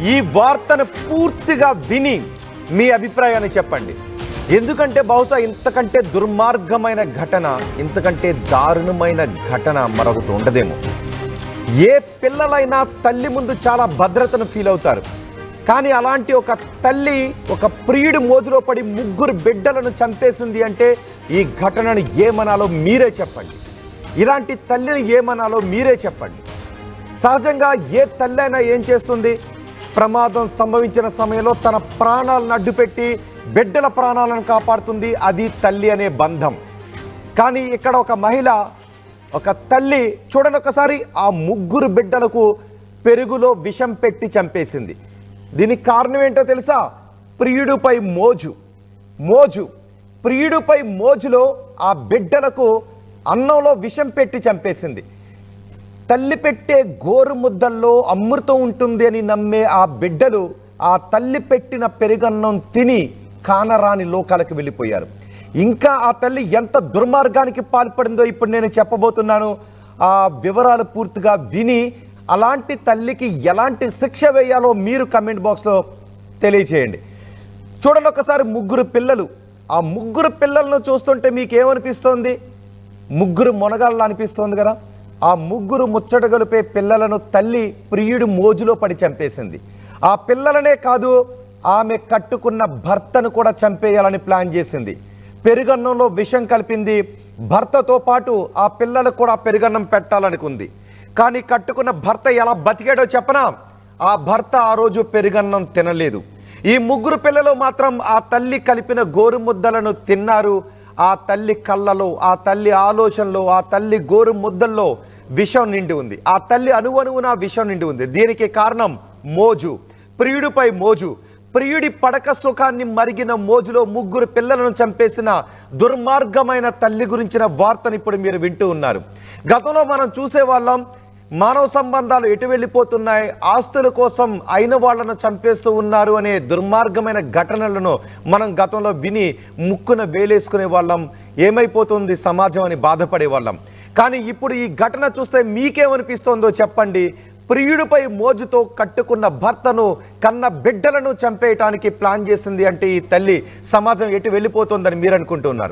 ఈ వార్తను పూర్తిగా విని మీ అభిప్రాయాన్ని చెప్పండి. ఎందుకంటే బహుశా ఇంతకంటే దుర్మార్గమైన ఘటన, ఇంతకంటే దారుణమైన ఘటన మరొకటి ఉండదేమో. ఏ పిల్లలైనా తల్లి ముందు చాలా భద్రతను ఫీల్ అవుతారు. కానీ అలాంటి ఒక తల్లి ఒక ప్రియుడి మోజులో పడి 3 బిడ్డలను చంపేసింది అంటే ఈ ఘటనను ఏమనాలో మీరే చెప్పండి. ఇలాంటి తల్లిని ఏమనాలో మీరే చెప్పండి. సహజంగా ఏ తల్లి అయినా ఏం చేస్తుంది? ప్రమాదం సంభవించిన సమయంలో తన ప్రాణాలను అడ్డుపెట్టి బిడ్డల ప్రాణాలను కాపాడుతుంది. అది తల్లి అనే బంధం. కానీ ఇక్కడ ఒక మహిళ, ఒక తల్లి చూడండి ఒకసారి, ఆ 3 బిడ్డలకు పెరుగులో విషం పెట్టి చంపేసింది. దీనికి కారణం ఏంటో తెలుసా? ప్రియుడిపై మోజు. ప్రియుడిపై మోజులో ఆ బిడ్డలకు అన్నంలో విషం పెట్టి చంపేసింది. తల్లి పెట్టే గోరు ముద్దల్లో అమృతం ఉంటుంది అని నమ్మే ఆ బిడ్డలు ఆ తల్లి పెట్టిన పెరుగన్నం తిని కానరాని లోకాలకు వెళ్ళిపోయారు. ఇంకా ఆ తల్లి ఎంత దుర్మార్గానికి పాల్పడిందో ఇప్పుడు నేను చెప్పబోతున్నాను. ఆ వివరాలు పూర్తిగా విని అలాంటి తల్లికి ఎలాంటి శిక్ష వేయాలో మీరు కమెంట్ బాక్స్లో తెలియచేయండి. చూడండి ఒకసారి, 3 పిల్లలు. ఆ 3 పిల్లలను చూస్తుంటే మీకు ఏమనిపిస్తోంది? 3 మొనగాళ్ళు అనిపిస్తోంది కదా. ఆ 3 ముచ్చటగలిపే పిల్లలను తల్లి ప్రియుడు మోజులో పడి చంపేసింది. ఆ పిల్లలనే కాదు, ఆమె కట్టుకున్న భర్తను కూడా చంపేయాలని ప్లాన్ చేసింది. పెరుగన్నంలో విషం కలిపింది. భర్తతో పాటు ఆ పిల్లలకు కూడా పెరుగన్నం పెట్టాలనుకుంది. కానీ కట్టుకున్న భర్త ఎలా బతికాడో చెప్పనా? ఆ భర్త ఆ రోజు పెరుగన్నం తినలేదు. ఈ 3 పిల్లలు మాత్రం ఆ తల్లి కలిపిన గోరు ముద్దలను తిన్నారు. ఆ తల్లి కళ్ళలో, ఆ తల్లి ఆలోచనలో, ఆ తల్లి గోరు ముద్దల్లో విషం నిండి ఉంది. ఆ తల్లి అణువణువున విషం నిండి ఉంది. దీనికి కారణం మోజు, ప్రియుడిపై మోజు. ప్రియుడి పడక సుఖాన్ని మరిగిన మోజులో 3 పిల్లలను చంపేసిన దుర్మార్గమైన తల్లి గురించిన వార్తను ఇప్పుడు మీరు వింటూ ఉన్నారు. గతంలో మనం చూసేవాళ్ళం, మానవ సంబంధాలు ఎటు వెళ్ళిపోతున్నాయి, ఆస్తుల కోసం అయిన వాళ్లను చంపేస్తూ ఉన్నారు అనే దుర్మార్గమైన ఘటనలను మనం గతంలో విని ముక్కున వేలేసుకునే వాళ్ళం. ఏమైపోతుంది సమాజం అని బాధపడే వాళ్ళం. కానీ ఇప్పుడు ఈ ఘటన చూస్తే మీకేమనిపిస్తోందో చెప్పండి. ప్రియుడిపై మోజుతో కట్టుకున్న భర్తను, కన్న బిడ్డలను చంపేయటానికి ప్లాన్ చేసింది అంటే ఈ తల్లి సమాజం ఎటు వెళ్ళిపోతుందని మీరు అనుకుంటున్నారు?